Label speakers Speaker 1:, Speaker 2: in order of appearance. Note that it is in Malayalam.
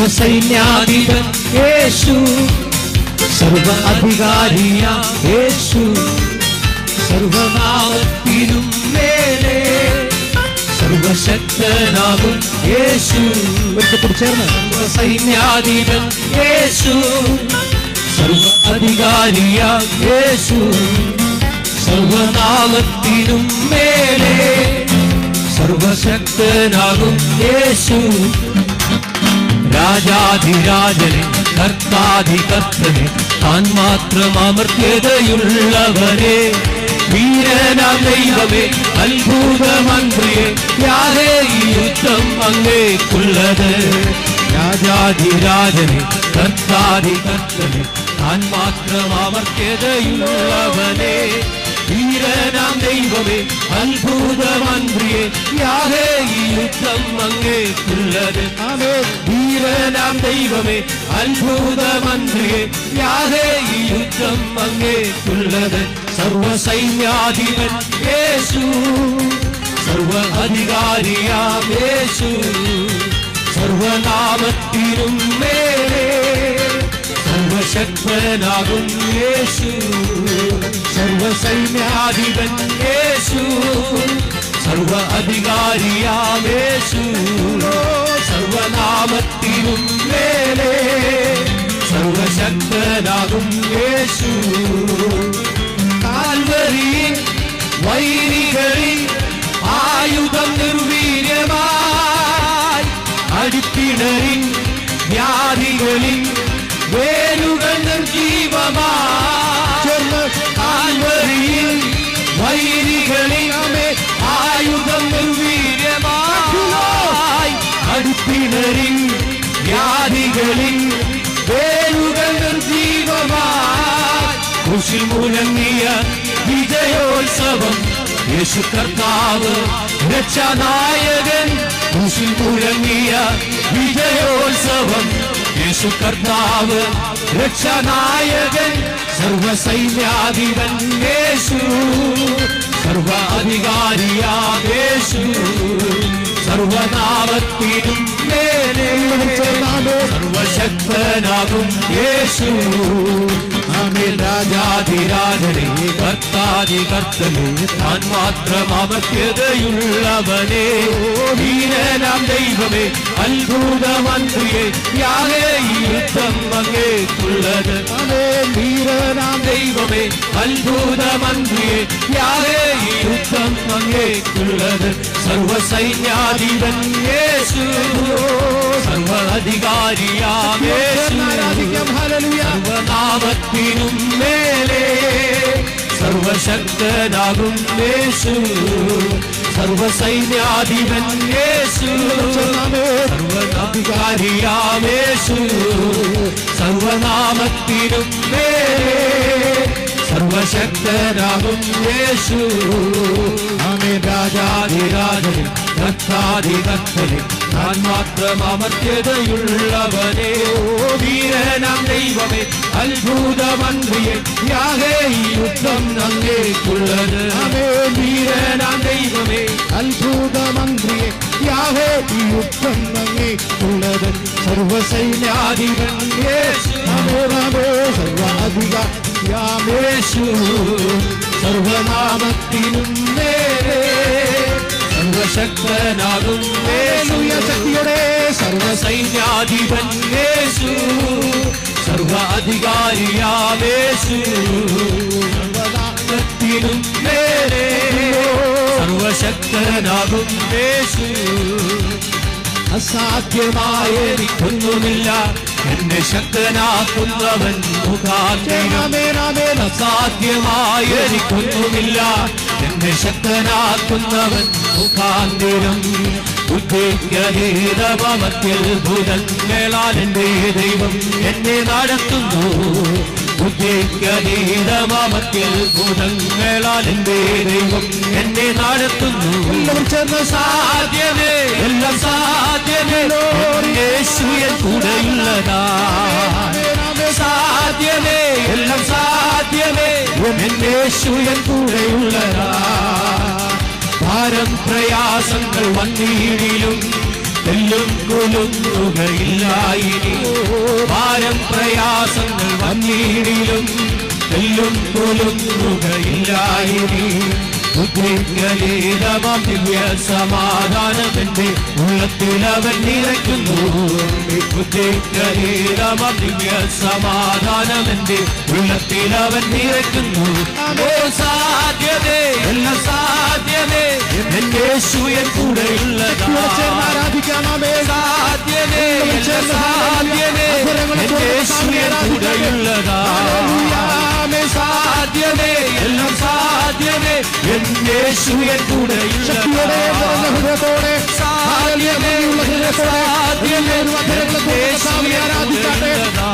Speaker 1: സർവസൈന്യാധിപൻ യേശു, സർവ അധികാരിയാം യേശു, സർവനാമത്തിനും മേലെ സർവശക്തനാകും യേശു. സർവസൈന്യാധിപൻ യേശു, സർവ അധികാരിയാം യേശു, സർവനാമത്തിനും മേലെ സർവശക്തനാകും യേശു. രാജാധിരാജനെ കർത്താധികർത്തനെ താൻ മാത്രം അമർത്യതയുള്ളവരെ, വീരനാം ദൈവമേ അത്ഭുതമന്ത്രിയെ, യാഹേ ഈ യുദ്ധം അങ്ങേക്കുള്ളത്. രാജാധിരാജനെ കർത്താധികർത്തനെ താൻ മാത്രം അമർത്യതയുള്ളവനെ, വീരനാം ദൈവമേ അത്ഭുതമന്ത്രിയെ, യാഹേ ഈ യുദ്ധം അങ്ങേക്കുള്ളത്. വീരനാം ദൈവമേ അത്ഭുതമന്ത്രിയെ, യാഹേ ഈ യുദ്ധം അങ്ങേക്കുള്ളത്. സർവസൈന്യാധിപൻ യേശു, സർവ അധികാരിയാം യേശു, സർവനാമത്തിനും മേലെ സർവശക്തനാകും യേശു. സർവസൈന്യാധിപൻ യേശു, സർവ അധികാരിയാം യേശു, സർവനാമത്തിനും മേലെ സർവശക്തനാകും യേശു. കാൽവരിയിൽ വൈരികളിൽ ആയുധം നിർവീര്യമായി, അടിപ്പിണരിൽ വ്യാധികളിൽ വേരുകൾ നിർജീവമായി. കാൽവരിയിൽ വൈരികളിൽ ആയുധം നിർവീര്യമായി, അടിപ്പിണരിൽ വ്യാധികളിൽ വേരുകൾ നിർജീവമായി. ക്രൂശിൽ മുഴങ്ങിയ വിജയോത്സവം യേശു കർത്താവ് രക്ഷാനായകൻ. ക്രൂശിൽ മുഴങ്ങിയ വിജയോത്സവം യേശു കർത്താവ് രക്ഷാനായകൻ. സർവസൈന്യാധിപൻ യേശു, സർവ അധികാരിയാം യേശു, സർവനാമത്തിനും മേലെ സർവശക്തനാകും യേശു. രാജാധിരാജനെ കർത്താധികർത്തനെ താൻ മാത്രം അമർത്യതയുള്ളവനെ, വീരനാം ദൈവമേ അത്ഭുതമന്ത്രിയെ, യാഹേ ഈ യുദ്ധം അങ്ങേക്കുള്ളത്. വീരനാം ദൈവമേ അത്ഭുതമന്ത്രിയെ, യാഹേ ഈ യുദ്ധം അങ്ങേക്കുള്ളത്. സർവസൈന്യാധിപൻ യേശു, സർവ അധികാരിയാം യേശു, സർവനാമത്തിനും മേലെ സർവശക്തനാകും യേശു. സർവസൈന്യാധിപൻ യേശു, സർവനാധികാരിയാം യേശു, സർവനാമത്തിനും മേലെ സർവശക്തനാകും യേശു. രാജാധിരാജനെ കർത്താധികർത്തനെ താൻ മാത്രം അമർത്യതയുള്ളവനെ, വീരനാം ദൈവമേ അത്ഭുതമന്ത്രിയെ, യാഹേ ഈ യുദ്ധം അങ്ങേക്കുള്ളത്. വീരനാം ദൈവമേ അത്ഭുതമന്ത്രിയെ, യാഹേ ഈ യുദ്ധം അങ്ങേക്കുള്ളത്. സർവസൈന്യാധിപൻ യേശു, സർവാധികാരിയാം യേശു, സർവനാമത്തിനും മേലെ സർവശക്തനാകും യേശു. ശക്തിയുടെ സർവസൈന്യാധിപൻ യേശു, സർവ അധികാരിയാം യേശു, സർവനാമത്തിനും മേലെ സർവശക്തനാകും യേശു. അസാധ്യമായൊന്നുമില്ല എന്നെ ശക്തനാക്കുന്നവൻ മുഖാന്തരം. അസാധ്യമായൊന്നുമില്ല എന്നെ ശക്തനാക്കുന്നവൻ മുഖാന്തരം. ഉദ്ദേശിക്കതീതമത്യത്ഭുതങ്ങളാൽ എൻ്റെ ദൈവം എന്നെ നടത്തുന്നു. ഉദ്ദേശിക്കതീതമത്യത്ഭുതങ്ങളാൽ എൻ്റെ ദൈവം എന്നെ നടത്തുന്നു. സാധ്യമേ എല്ലാം സാധ്യമേ യേശു എൻ കൂടെയുള്ളതാ. സാധ്യമേ എല്ലാം സാധ്യമേ യേശു എൻ കൂടെയുള്ളതാ. ഭാരം പ്രയാസങ്ങൾ വന്നീടിലും തെല്ലും കുലുങ്ങുകയില്ലായിനി ഭാരം പ്രയാസങ്ങൾ വന്നിടിലും തെല്ലും കുലുങ്ങുകയില്ലായിനി ഉദ്രിക്തലീലമാം ദിവ്യ സമാധാനം എന്റെ ഉള്ളത്തിൽ അവൻ നിറയ്ക്കുന്നു ഉദ്രിക്തലീലമാം ദിവ്യ സമാധാനം എന്റെ ഉള്ളത്തിൽ അവൻ നിറയ്ക്കുന്നു ഓ സാധ്യമേ എല്ലാം സാധ്യമേ എന്റെ യേശുവിൻ കൂടെയുള്ളതാ സാധ്യമേ എല്ലാം സാധ്യമേ എന്റെ യേശുവിൻ കൂടെയുള്ളതാ സാധ്യമേ എല്ലാം സാധ്യമേ എന്റെ യേശുവിൻ കൂടെയുള്ളതാ സാധ്യമേ സാധ്യമേ എന്റെ യേശുവിൻ കൂടെയുള്ളതാ